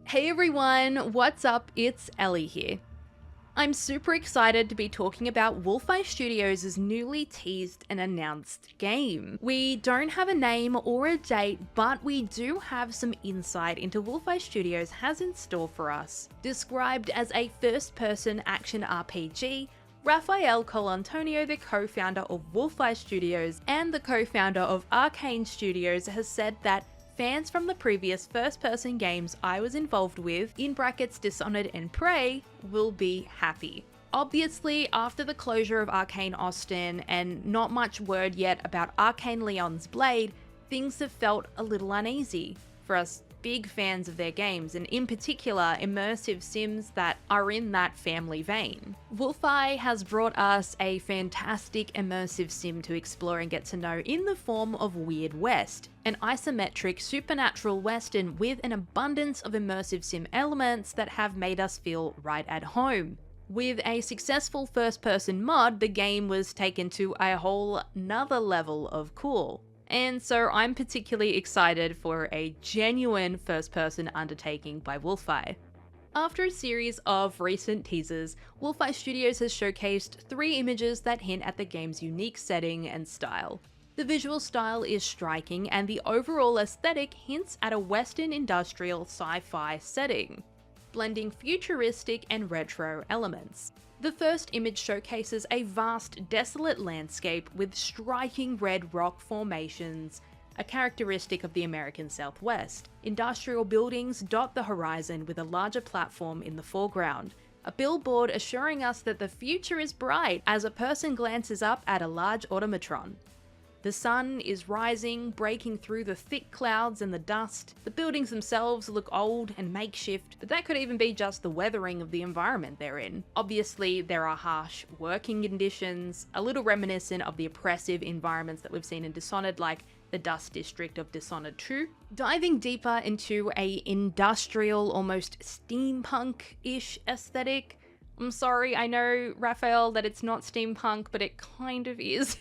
Hey everyone, what's up? It's Ellie here. I'm super excited to be talking about WolfEye Studios' newly teased and announced game. We don't have a name or a date, but we do have some insight into WolfEye Studios has in store for us. Described as a first-person action RPG, Rafael Colantonio, the co-founder of WolfEye Studios and the co-founder of Arcane Studios, has said that fans from the previous first-person games I was involved with, in brackets Dishonored and Prey, will be happy. Obviously, after the closure of Arcane Austin and not much word yet about Arcane Leon's Blade, things have felt a little uneasy for us big fans of their games, and in particular immersive sims that are in that family vein. WolfEye has brought us a fantastic immersive sim to explore and get to know in the form of Weird West, an isometric supernatural western with an abundance of immersive sim elements that have made us feel right at home. With a successful first-person mod, the game was taken to a whole nother level of cool. And so I'm particularly excited for a genuine first-person undertaking by WolfEye. After a series of recent teasers, WolfEye Studios has showcased 3 images that hint at the game's unique setting and style. The visual style is striking, and the overall aesthetic hints at a Western industrial sci-fi setting, blending futuristic and retro elements. The first image showcases a vast, desolate landscape with striking red rock formations, a characteristic of the American Southwest. Industrial buildings dot the horizon with a larger platform in the foreground, a billboard assuring us that the future is bright as a person glances up at a large automatron. The sun is rising, breaking through the thick clouds and the dust. The buildings themselves look old and makeshift, but that could even be just the weathering of the environment they're in. Obviously, there are harsh working conditions, a little reminiscent of the oppressive environments that we've seen in Dishonored, like the Dust District of Dishonored 2. Diving deeper into a industrial, almost steampunk-ish aesthetic. I'm sorry, I know, Raphael, that it's not steampunk, but it kind of is.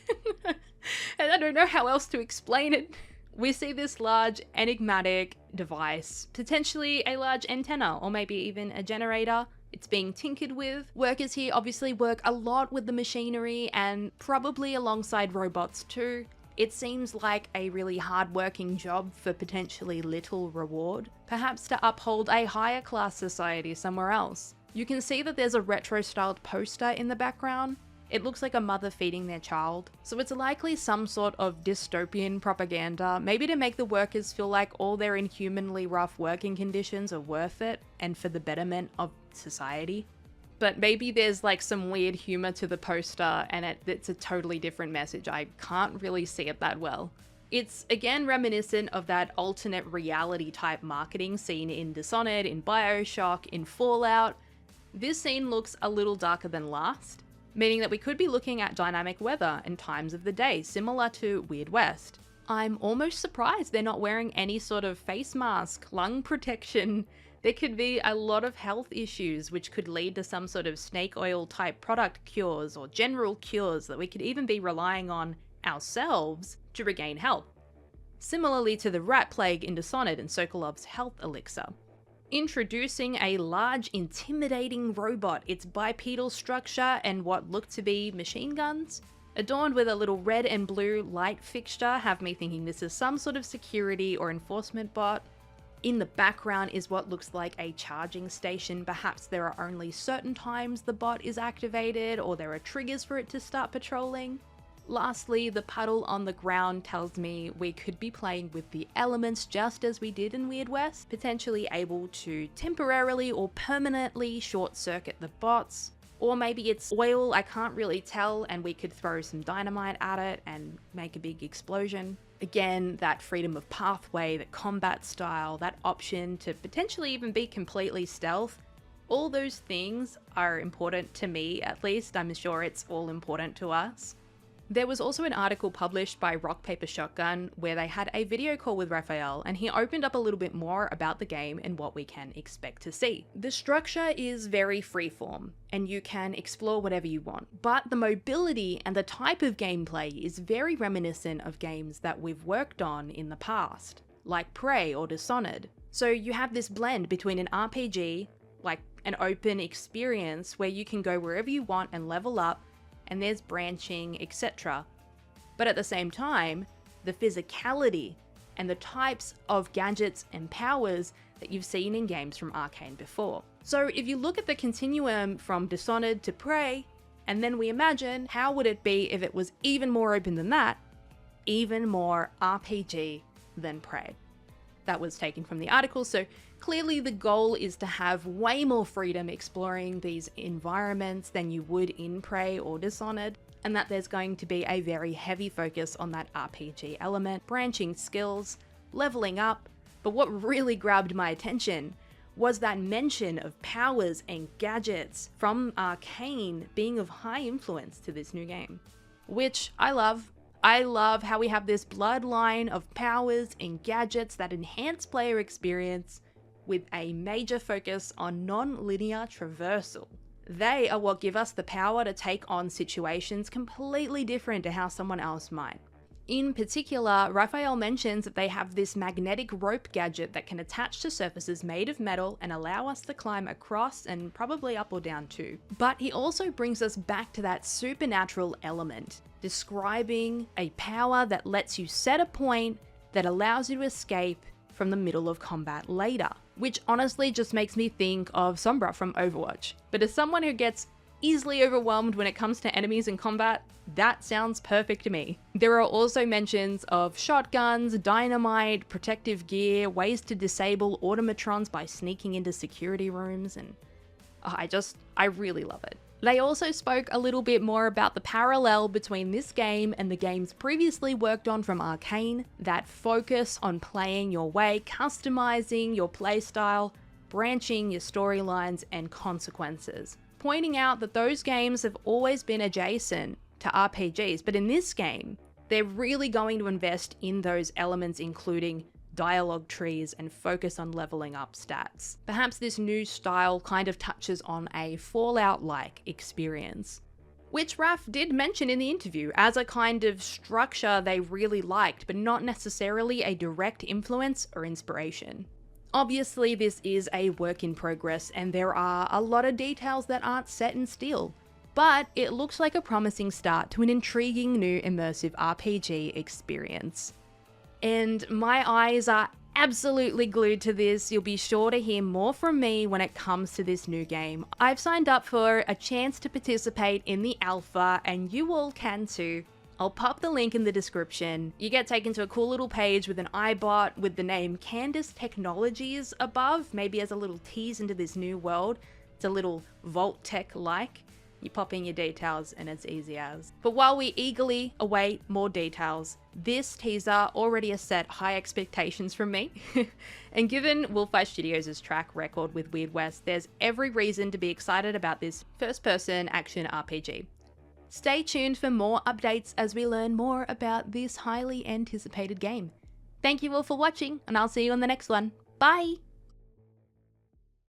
And I don't know how else to explain it. We see this large, enigmatic device, potentially a large antenna, or maybe even a generator. It's being tinkered with. Workers here obviously work a lot with the machinery and probably alongside robots too. It seems like a really hard-working job for potentially little reward, perhaps to uphold a higher class society somewhere else. You can see that there's a retro-styled poster in the background. It looks like a mother feeding their child. So it's likely some sort of dystopian propaganda, maybe to make the workers feel like all their inhumanly rough working conditions are worth it and for the betterment of society. But maybe there's like some weird humor to the poster and it's a totally different message. I can't really see it that well. It's again reminiscent of that alternate reality type marketing seen in Dishonored, in BioShock, in Fallout. This scene looks a little darker than last, meaning that we could be looking at dynamic weather and times of the day, similar to Weird West. I'm almost surprised they're not wearing any sort of face mask, lung protection. There could be a lot of health issues which could lead to some sort of snake oil type product cures or general cures that we could even be relying on ourselves to regain health. Similarly to the rat plague in Dishonored and Sokolov's health elixir. Introducing a large, intimidating robot, its bipedal structure and what look to be machine guns, adorned with a little red and blue light fixture, have me thinking this is some sort of security or enforcement bot. In the background is what looks like a charging station. Perhaps there are only certain times the bot is activated, or there are triggers for it to start patrolling. Lastly, the puddle on the ground tells me we could be playing with the elements just as we did in Weird West, potentially able to temporarily or permanently short-circuit the bots. Or maybe it's oil, I can't really tell, and we could throw some dynamite at it and make a big explosion. Again, that freedom of pathway, the combat style, that option to potentially even be completely stealth. All those things are important to me, at least. I'm sure it's all important to us. There was also an article published by Rock Paper Shotgun where they had a video call with Raphael, and he opened up a little bit more about the game and what we can expect to see. The structure is very freeform, and you can explore whatever you want, but the mobility and the type of gameplay is very reminiscent of games that we've worked on in the past, like Prey or Dishonored. So you have this blend between an RPG, like an open experience where you can go wherever you want and level up, and there's branching, etc. But at the same time, the physicality and the types of gadgets and powers that you've seen in games from Arcane before. So if you look at the continuum from Dishonored to Prey, and then we imagine how would it be if it was even more open than that, even more RPG than Prey. That was taken from the article, so clearly the goal is to have way more freedom exploring these environments than you would in Prey or Dishonored, and that there's going to be a very heavy focus on that RPG element, branching skills, leveling up. But what really grabbed my attention was that mention of powers and gadgets from Arcane being of high influence to this new game, which I love. I love how we have this bloodline of powers and gadgets that enhance player experience with a major focus on non-linear traversal. They are what give us the power to take on situations completely different to how someone else might. In particular, Raphael mentions that they have this magnetic rope gadget that can attach to surfaces made of metal and allow us to climb across and probably up or down too. But he also brings us back to that supernatural element, describing a power that lets you set a point that allows you to escape from the middle of combat later, which honestly just makes me think of Sombra from Overwatch. But as someone who gets easily overwhelmed when it comes to enemies in combat, that sounds perfect to me. There are also mentions of shotguns, dynamite, protective gear, ways to disable automatrons by sneaking into security rooms, and I really love it. They also spoke a little bit more about the parallel between this game and the games previously worked on from Arcane that focus on playing your way, customizing your playstyle, branching your storylines and consequences, pointing out that those games have always been adjacent to RPGs, but in this game, they're really going to invest in those elements, including dialogue trees and focus on leveling up stats. Perhaps this new style kind of touches on a Fallout-like experience, which Raph did mention in the interview as a kind of structure they really liked, but not necessarily a direct influence or inspiration. Obviously, this is a work in progress and there are a lot of details that aren't set in steel, but it looks like a promising start to an intriguing new immersive RPG experience. And my eyes are absolutely glued to this. You'll be sure to hear more from me when it comes to this new game. I've signed up for a chance to participate in the alpha, and you all can too. I'll pop the link in the description. You get taken to a cool little page with an iBot with the name Candace Technologies above, maybe as a little tease into this new world. It's a little Vault Tech-like. You pop in your details and it's easy as. But while we eagerly await more details, this teaser already has set high expectations from me. And given WolfEye Studios' track record with Weird West, there's every reason to be excited about this first-person action RPG. Stay tuned for more updates as we learn more about this highly anticipated game. Thank you all for watching, and I'll see you on the next one. Bye!